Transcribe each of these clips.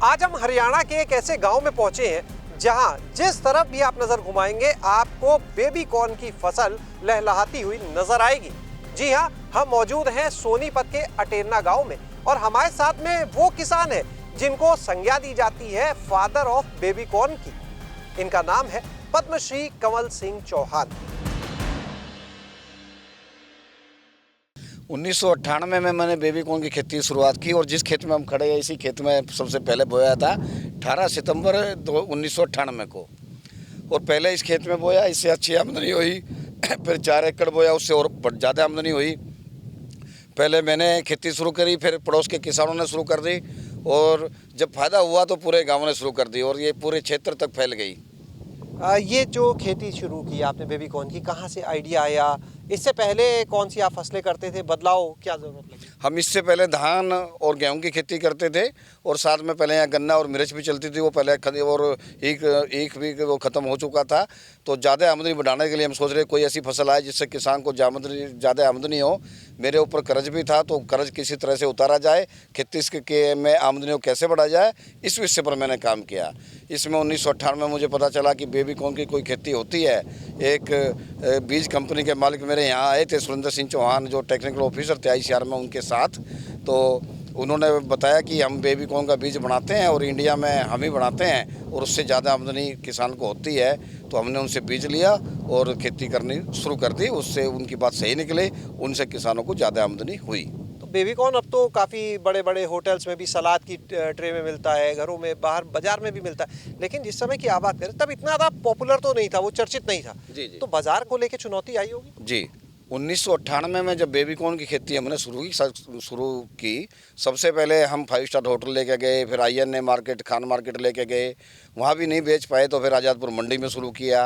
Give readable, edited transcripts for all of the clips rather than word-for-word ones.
आज हम हरियाणा के एक ऐसे गांव में पहुंचे हैं जहां जिस तरफ भी आप नजर घुमाएंगे आपको बेबी कॉर्न की फसल लहलहाती हुई नजर आएगी। जी हां, हम मौजूद हैं सोनीपत के अटेरना गांव में और हमारे साथ में वो किसान हैं जिनको संज्ञा दी जाती है फादर ऑफ बेबी कॉर्न की। इनका नाम है पद्मश्री कंवल सिंह चौहान। 1998 में मैंने बेबी कॉर्न की खेती की शुरुआत की और जिस खेत में हम खड़े हैं इसी खेत में सबसे पहले बोया था 18 सितंबर 1998 को। और पहले इस खेत में बोया, इससे अच्छी आमदनी हुई। फिर 4 एकड़ बोया, उससे और ज़्यादा आमदनी हुई। पहले मैंने खेती शुरू करी, फिर पड़ोस के किसानों ने शुरू कर दी और जब फ़ायदा हुआ तो पूरे गाँव ने शुरू कर दी और ये पूरे क्षेत्र तक फैल गई। ये जो खेती शुरू की आपने बेबी कॉर्न की, कहाँ से आइडिया आया? इससे पहले कौन सी आप फसलें करते थे? बदलाव क्या जरूरत लगी? हम इससे पहले धान और गेहूं की खेती करते थे और साथ में पहले यहाँ गन्ना और मिर्च भी चलती थी। वो पहले और ईख भी वो ख़त्म हो चुका था। तो ज़्यादा आमदनी बढ़ाने के लिए हम सोच रहे कोई ऐसी फसल आए जिससे किसान को ज़्यादा आमदनी हो। मेरे ऊपर कर्ज भी था तो कर्ज किसी तरह से उतारा जाए, खेती में आमदनी को कैसे बढ़ाया जाए, इस विषय पर मैंने काम किया। इसमें 1998 में मुझे पता चला कि बेबी कॉर्न की कोई खेती होती है। एक बीज कंपनी के मालिक मेरे यहाँ आए थे, सुरेंद्र सिंह चौहान, जो टेक्निकल ऑफिसर थे ICR में, उनके साथ। तो उन्होंने बताया कि हम बेबी कॉर्न का बीज बनाते हैं और इंडिया में हम ही बनाते हैं और उससे ज़्यादा आमदनी किसान को होती है। तो हमने उनसे बीज लिया और खेती करनी शुरू कर दी। उससे उनकी बात सही निकली, उनसे किसानों को ज़्यादा आमदनी हुई। तो बेबी कॉर्न अब तो काफ़ी बड़े बड़े होटल्स में भी सलाद की ट्रे में मिलता है, घरों में, बाहर बाजार में भी मिलता है। लेकिन जिस समय की आप बात करें तब इतना ज़्यादा पॉपुलर तो नहीं था, वो चर्चित नहीं था। जी। तो बाजार को लेकर चुनौती आई होगी? जी, 1998 में जब बेबी कॉर्न की खेती हमने शुरू की, सबसे पहले हम 5 स्टार होटल लेके गए, फिर INA मार्केट, खान मार्केट लेके गए। वहाँ भी नहीं बेच पाए तो फिर आज़ादपुर मंडी में शुरू किया।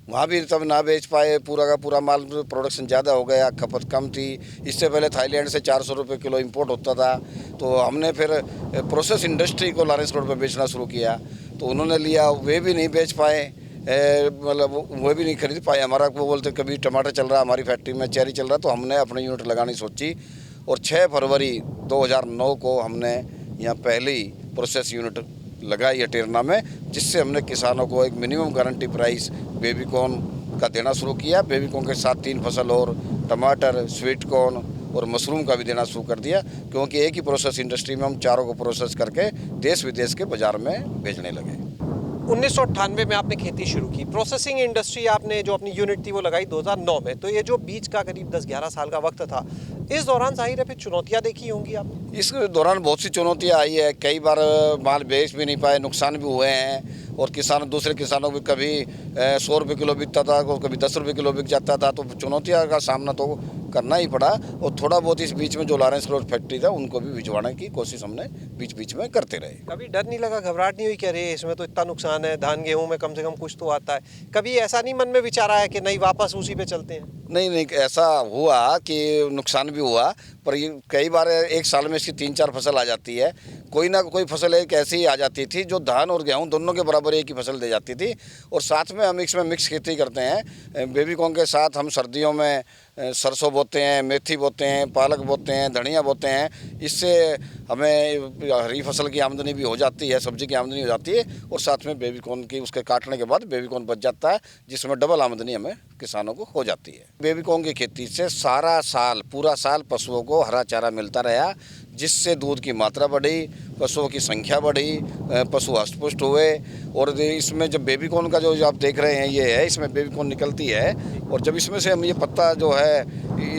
वहाँ भी तब ना बेच पाए, पूरा का पूरा माल प्रोडक्शन ज़्यादा हो गया, खपत कम थी। इससे पहले थाईलैंड से 400 रुपये किलो इंपोर्ट होता था। तो हमने फिर प्रोसेस इंडस्ट्री को लारेंस रोड पर बेचना शुरू किया। तो उन्होंने लिया, वे भी नहीं बेच पाए, मतलब वो भी नहीं खरीद पाए। हमारा वो बोलते कभी टमाटर चल रहा, हमारी फैक्ट्री में चेरी चल रहा, तो हमने अपनी यूनिट लगानी सोची और 6 फरवरी 2009 को हमने यहाँ पहली प्रोसेस यूनिट लगाई अटेरना में, जिससे हमने किसानों को एक minimum guarantee price baby corn का देना शुरू किया। बेबी कॉर्न के साथ 3 फसल और टमाटर, स्वीट कॉर्न और मशरूम का भी देना शुरू कर दिया, क्योंकि एक ही प्रोसेस इंडस्ट्री में हम चारों को प्रोसेस करके देश विदेश के बाज़ार में बेचने लगे। 1998 में आपने खेती शुरू की, प्रोसेसिंग इंडस्ट्री आपने जो अपनी यूनिट थी वो लगाई 2009 में। तो ये जो बीच का करीब 10-11 साल का वक्त था, इस दौरान जाहिर है फिर चुनौतियाँ देखी होंगी आपने? इस दौरान बहुत सी चुनौतियाँ आई है। कई बार माल बेच भी नहीं पाए, नुकसान भी हुए हैं और दूसरे किसानों को कभी 100 रुपये किलो बिकता था, कभी 10 रुपये किलो बिक जाता था। तो चुनौतियाँ का सामना तो करना ही पड़ा और थोड़ा बहुत इस बीच में जो लारेंस रोड फैक्ट्री था उनको भी भिजवाने की कोशिश हमने बीच में करते रहे। कभी डर नहीं लगा, घबराहट नहीं हुई कि अरे इसमें तो इतना नुकसान है, धान गेहूं में कम से कम कुछ तो आता है? कभी ऐसा नहीं मन में विचार आया कि नहीं वापस उसी पे चलते हैं? नहीं, ऐसा हुआ कि नुकसान भी हुआ, पर ये कई बार एक साल में इसकी 3-4 फसल आ जाती है। कोई ना कोई फसल एक ऐसी आ जाती थी जो धान और गेहूं दोनों के बराबर एक ही फसल दे जाती थी। और साथ में हम इसमें मिक्स खेती करते हैं। बेबी कॉर्न के साथ हम सर्दियों में सरसों बोते हैं, मेथी बोते हैं, पालक बोते हैं, धनिया बोते हैं। इससे हमें हरी फसल की आमदनी भी हो जाती है, सब्जी की आमदनी हो जाती है और साथ में बेबी कॉर्न की उसके काटने के बाद बेबी कॉर्न बच जाता है, जिसमें डबल आमदनी हमें किसानों को हो जाती है। बेबी कॉर्न की खेती से पूरा साल पशुओं को हरा चारा मिलता रहा, जिससे दूध की मात्रा बढ़ी, पशुओं की संख्या बढ़ी, पशु हष्ट-पुष्ट हुए। और इसमें जब बेबी कॉर्न का जो आप देख रहे हैं ये है, इसमें बेबी कॉर्न निकलती है और जब इसमें से हम ये पत्ता जो है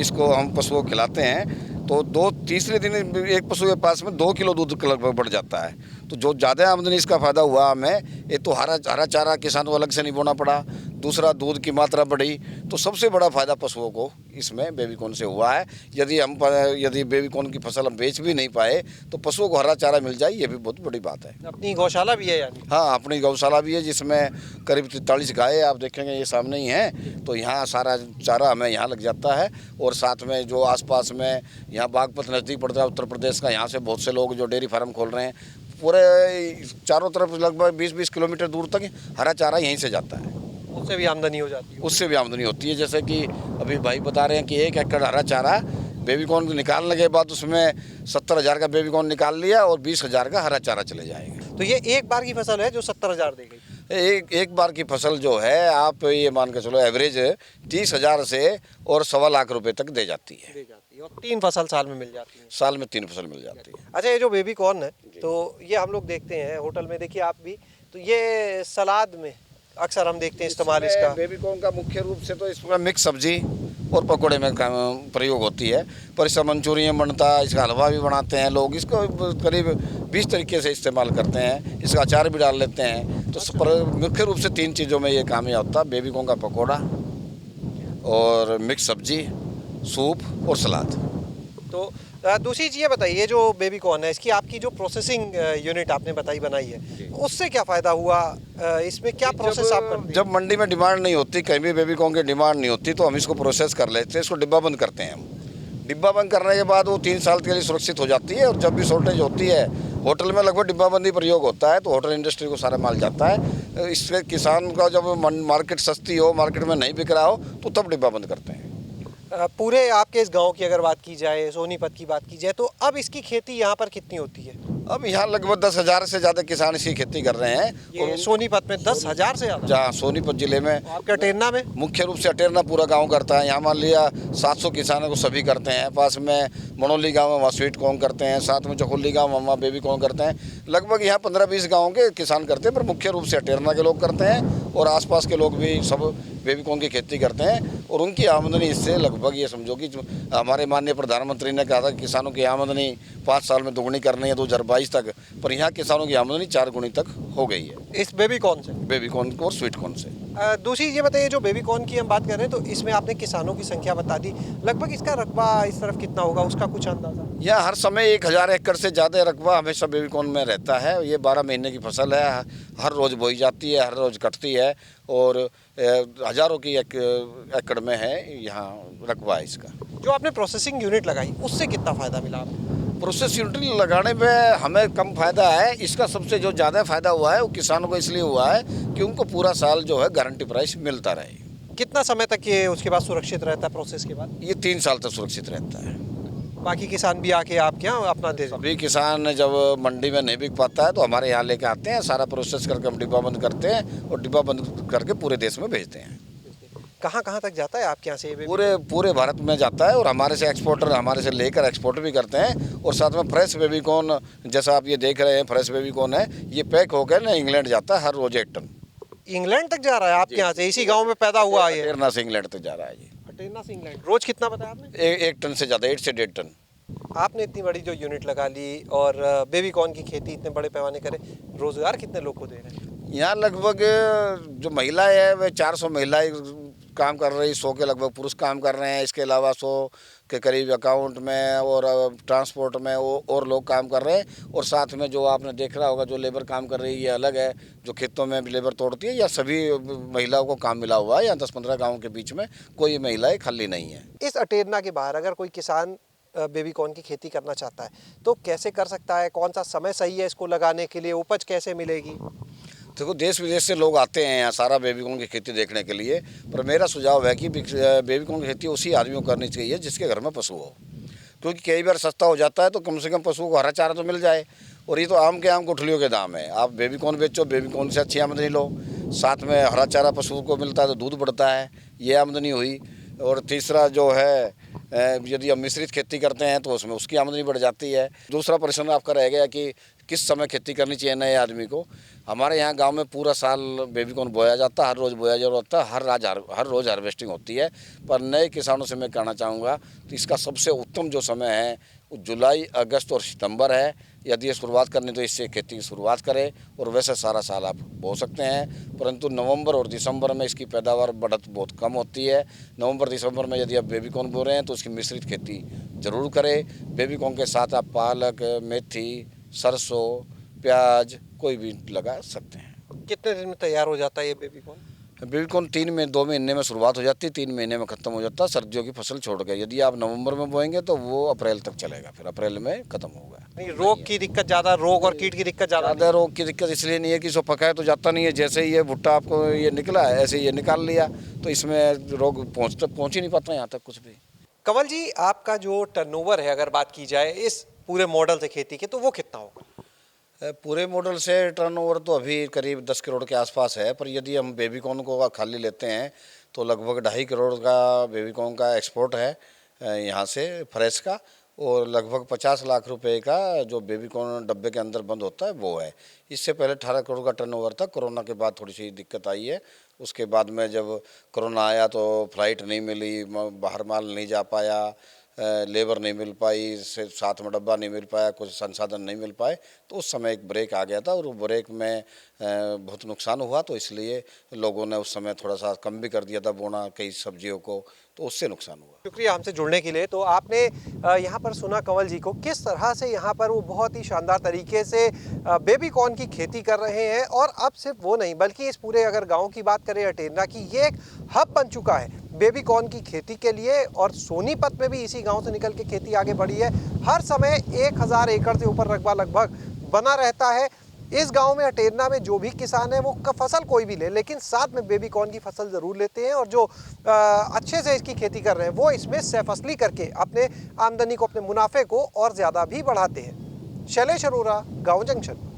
इसको हम पशुओं को खिलाते हैं तो तीसरे दिन एक पशु के पास में 2 किलो दूध लगभग बढ़ जाता है। तो जो ज़्यादा आमदनी इसका फ़ायदा हुआ हमें, ये तो हरा चारा किसानों को अलग से नहीं बोना पड़ा, दूसरा दूध की मात्रा बढ़ी। तो सबसे बड़ा फ़ायदा पशुओं को इसमें बेबी कॉर्न से हुआ है। यदि बेबी कॉर्न की फसल हम बेच भी नहीं पाए तो पशुओं को हरा चारा मिल जाए, ये भी बहुत बड़ी बात है। अपनी गौशाला भी है यानी? हाँ, अपनी गौशाला भी है, जिसमें करीब 43 गाय आप देखेंगे, ये सामने ही हैं। तो यहाँ सारा चारा हमें यहाँ लग जाता है और साथ में जो आसपास में यहाँ बागपत नज़दीक पड़ता है उत्तर प्रदेश का, यहाँ से बहुत से लोग जो डेयरी फार्म खोल रहे हैं, पूरे चारों तरफ लगभग 20-20 किलोमीटर दूर तक हरा चारा यहीं से जाता है। उससे भी आमदनी हो जाती है? उससे भी आमदनी होती है। जैसे कि अभी भाई बता रहे हैं कि 1 एकड़ हरा चारा बेबी कॉर्न निकालने के बाद उसमें 70,000 का बेबी कॉर्न निकाल लिया और 20,000 का हरा चारा चले जाएगा। तो ये एक बार की फसल है जो 70,000 दे गई। एक बार की फसल जो है आप ये मान के चलो एवरेज 30,000 से और 1.25 लाख रुपए तक दे जाती है। और 3 फसल साल में मिल जाती है। साल में 3 फसल मिल जाती है। अच्छा, ये जो बेबी कॉर्न है तो ये हम लोग देखते हैं होटल में, देखिए आप भी, तो ये सलाद में अक्सर हम देखते हैं इस्तेमाल इसका। बेबी कॉर्न का मुख्य रूप से तो इसमें मिक्स सब्जी और पकोड़े में प्रयोग होती है, पर इसका मंचूरियन बनता है, इसका हलवा भी बनाते हैं लोग, इसको करीब 20 तरीके से इस्तेमाल करते हैं, इसका अचार भी डाल लेते हैं। तो पर मुख्य रूप से 3 चीज़ों में ये कामयाब होता है, बेबी कॉर्न का पकोड़ा और मिक्स सब्जी, सूप और सलाद। तो दूसरी चीज़ ये बताइए, जो बेबी कॉर्न है इसकी आपकी जो प्रोसेसिंग यूनिट आपने बताई बनाई है, उससे क्या फ़ायदा हुआ, इसमें क्या प्रोसेस आप करते हैं? जब मंडी में डिमांड नहीं होती, कहीं भी बेबी कॉर्न की डिमांड नहीं होती, तो हम इसको प्रोसेस कर लेते हैं, इसको डिब्बा बंद करते हैं हम। डिब्बा बंद करने के बाद वो 3 साल के लिए सुरक्षित हो जाती है, और जब भी शॉर्टेज होती है, होटल में लगभग डिब्बा बंदी प्रयोग होता है, तो होटल इंडस्ट्री को सारा माल जाता है। इससे किसान का जब मार्केट सस्ती हो, मार्केट में नहीं बिक रहा हो, तो तब डिब्बा बंद करते हैं। पूरे आपके इस गांव की अगर बात की जाए, सोनीपत की बात की जाए, तो अब इसकी खेती यहाँ पर कितनी होती है? अब यहाँ लगभग 10,000 से ज़्यादा किसान इसकी खेती कर रहे हैं। और सोनीपत में 10,000 से ज़्यादा? जहाँ सोनीपत जिले में। आपके अटेरना में? मुख्य रूप से अटेरना पूरा गांव करता है। यहाँ मान लिया 700 किसानों को सभी करते हैं। पास में मनोली गांव है, वहाँ स्वीट कॉर्न करते हैं, साथ में चकोली गांव वहाँ बेबी कॉर्न करते हैं। लगभग यहाँ 15-20 गाँव के किसान करते हैं, पर मुख्य रूप से अटेरना के लोग करते हैं, और आसपास के लोग भी सब बेबी कॉर्न की खेती करते हैं। और उनकी आमदनी इससे लगभग ये समझो कि हमारे माननीय प्रधानमंत्री ने कहा था कि किसानों की आमदनी 5 साल में दोगुनी करनी है 2022 तक, पर यहाँ किसानों की आमदनी 4 गुनी तक हो गई है इस बेबी कॉर्न से। बेबी कॉर्न और स्वीट कॉर्न से। दूसरी ये बताइए, जो बेबी कॉर्न की हम बात कर रहे हैं, तो इसमें आपने किसानों की संख्या बता दी, लगभग इसका रकबा इस तरफ कितना होगा, उसका कुछ अंदाजा? यहाँ हर समय 1000 एकड़ से ज़्यादा रकबा हमेशा बेबी कॉर्न में रहता है। ये 12 महीने की फसल है, हर रोज़ बोई जाती है, हर रोज़ कटती है, और हज़ारों की एकड़ में है यहाँ रकबा है इसका। जो आपने प्रोसेसिंग यूनिट लगाई, उससे कितना फ़ायदा मिला आपको? प्रोसेस यूनिट लगाने में हमें कम फायदा है, इसका सबसे जो ज़्यादा फायदा हुआ है वो किसानों को इसलिए हुआ है कि उनको पूरा साल जो है गारंटी प्राइस मिलता रहे। कितना समय तक ये उसके बाद सुरक्षित रहता है प्रोसेस के बाद? ये 3 साल तक सुरक्षित रहता है। बाकी किसान भी आके आपके यहाँ अपना दे? सभी किसान जब मंडी में नहीं बिक पाता है तो हमारे यहाँ लेके आते हैं, सारा प्रोसेस करके हम डिब्बा बंद करते हैं, और डिब्बा बंद करके पूरे देश में भेजते हैं। कहाँ कहाँ तक जाता है आपके यहाँ से? पूरे भारत में जाता है, और हमारे से एक्सपोर्टर हमारे से लेकर एक्सपोर्ट भी करते हैं। और साथ में फ्रेश बेबी कॉर्न, जैसा आप ये देख रहे हैं फ्रेश बेबी कॉर्न है, ये पैक होकर ना इंग्लैंड जाता है हर रोज 1 टन। इंग्लैंड तक जा रहा है आपके यहाँ से? इसी गांव में पैदा हुआ है? अटेरना से इंग्लैंड तक जा रहा है जी। अटेरना से इंग्लैंड। रोज कितना बताया आपने? 1 टन से ज़्यादा, 8 से 1.5 टन। आपने इतनी बड़ी जो यूनिट लगा ली और बेबी कॉर्न की खेती इतने बड़े पैमाने करे, रोजगार कितने लोग को दे रहे हैं? यहाँ लगभग जो महिलाएं है वे 400 महिलाएं काम कर रही, 100 के लगभग पुरुष काम कर रहे हैं। इसके अलावा 100 के करीब अकाउंट में और ट्रांसपोर्ट में और लोग काम कर रहे हैं। और साथ में जो आपने देख रहा होगा जो लेबर काम कर रही है, ये अलग है, जो खेतों में लेबर तोड़ती है, या सभी महिलाओं को काम मिला हुआ है। यहाँ 10-15 गाँव के बीच में कोई महिलाएं खाली नहीं है। इस अटेरना के बाहर अगर कोई किसान बेबी कॉर्न की खेती करना चाहता है तो कैसे कर सकता है? कौन सा समय सही है इसको लगाने के लिए? उपज कैसे मिलेगी? देखो, देश विदेश से लोग आते हैं यहाँ सारा बेबी कॉर्न की खेती देखने के लिए, पर मेरा सुझाव है कि बेबी कॉर्न की खेती उसी आदमी को करनी चाहिए जिसके घर में पशु हो, क्योंकि कई बार सस्ता हो जाता है, तो कम से कम पशुओं को हरा चारा तो मिल जाए। और ये तो आम गुठलियों के दाम है। आप बेबी कॉर्न बेचो, बेबी कॉर्न से अच्छी आमदनी लो, साथ में हरा चारा पशुओं को मिलता है तो दूध बढ़ता है, ये आमदनी हुई। और तीसरा जो है, यदि हम मिश्रित खेती करते हैं तो उसमें उसकी आमदनी बढ़ जाती है। दूसरा प्रश्न आपका रह गया कि किस समय खेती करनी चाहिए नए आदमी को। हमारे यहाँ गांव में पूरा साल बेबी कॉर्न बोया जाता है, हर रोज़ बोया जाता है, हर रोज़ हार्वेस्टिंग होती है। पर नए किसानों से मैं कहना चाहूँगा तो इसका सबसे उत्तम जो समय है वो जुलाई, अगस्त और सितंबर है। यदि ये शुरुआत करनी तो इससे खेती की शुरुआत करें, और वैसे सारा साल आप बो सकते हैं। परंतु नवंबर और दिसंबर में इसकी पैदावार बढ़त बहुत कम होती है। नवंबर दिसंबर में यदि आप बेबी कॉर्न बो रहे हैं तो उसकी मिश्रित खेती ज़रूर करें। बेबी कॉर्न के साथ आप पालक, मेथी, सरसों, प्याज कोई भी लगा सकते हैं। कितने दिन में तैयार हो जाता है ये बेबी कॉर्न? बेबी कॉर्न 2 महीने में शुरुआत हो जाती है, 3 महीने में ख़त्म हो जाता है सर्दियों की फसल छोड़ के। यदि आप नवंबर में बोएंगे तो वो अप्रैल तक चलेगा, फिर अप्रैल में ख़त्म होगा। नहीं, रोग की दिक्कत ज़्यादा, रोग और कीट की दिक्कत ज़्यादा? रोग की दिक्कत इसलिए नहीं है कि इसको पकाए तो जाता नहीं है। जैसे ही ये भुट्टा आपको ये निकला है ऐसे ये निकाल लिया, तो इसमें रोग पहुँच ही नहीं पाता यहाँ तक कुछ भी। कंवल जी, आपका जो टर्नओवर है अगर बात की जाए इस पूरे मॉडल से खेती के, तो वो कितना होगा? पूरे मॉडल से टर्नओवर तो अभी करीब 10 करोड़ के आसपास है, पर यदि हम बेबीकॉर्न को खाली लेते हैं तो लगभग 2.5 करोड़ का बेबीकॉर्न का एक्सपोर्ट है यहाँ से फ्रेश का, और लगभग 50 लाख रुपए का जो बेबीकॉर्न डब्बे के अंदर बंद होता है वो है। इससे पहले 18 करोड़ का टर्नओवर था। कोरोना के बाद थोड़ी सी दिक्कत आई है। उसके बाद में जब कोरोना आया तो फ्लाइट नहीं मिली, बाहर माल नहीं जा पाया, लेबर नहीं मिल पाई, साथ में डब्बा नहीं मिल पाया, कुछ संसाधन नहीं मिल पाए, तो उस समय एक ब्रेक आ गया था और वो ब्रेक में बहुत नुकसान हुआ। तो इसलिए लोगों ने उस समय थोड़ा सा कम भी कर दिया था बोना कई सब्जियों को, तो उससे नुकसान हुआ। शुक्रिया हमसे जुड़ने के लिए। तो आपने यहाँ पर सुना कंवल जी को, किस तरह से यहाँ पर वो बहुत ही शानदार तरीके से बेबी कॉर्न की खेती कर रहे हैं। और अब सिर्फ वो नहीं, बल्कि इस पूरे अगर गांव की बात करें अटेरना की, ये एक हब बन चुका है बेबी कॉर्न की खेती के लिए। और सोनीपत में भी इसी गांव से निकल के खेती आगे बढ़ी है। हर समय 1000 एकड़ से ऊपर रकबा लगभग बना रहता है। इस गांव में अटेरना में जो भी किसान है वो फसल कोई भी ले, लेकिन साथ में बेबी कॉर्न की फसल ज़रूर लेते हैं। और जो अच्छे से इसकी खेती कर रहे हैं वो इसमें सहफसली करके अपने आमदनी को, अपने मुनाफे को और ज़्यादा भी बढ़ाते हैं। शैलेश अरोरा, गाँव जंक्शन।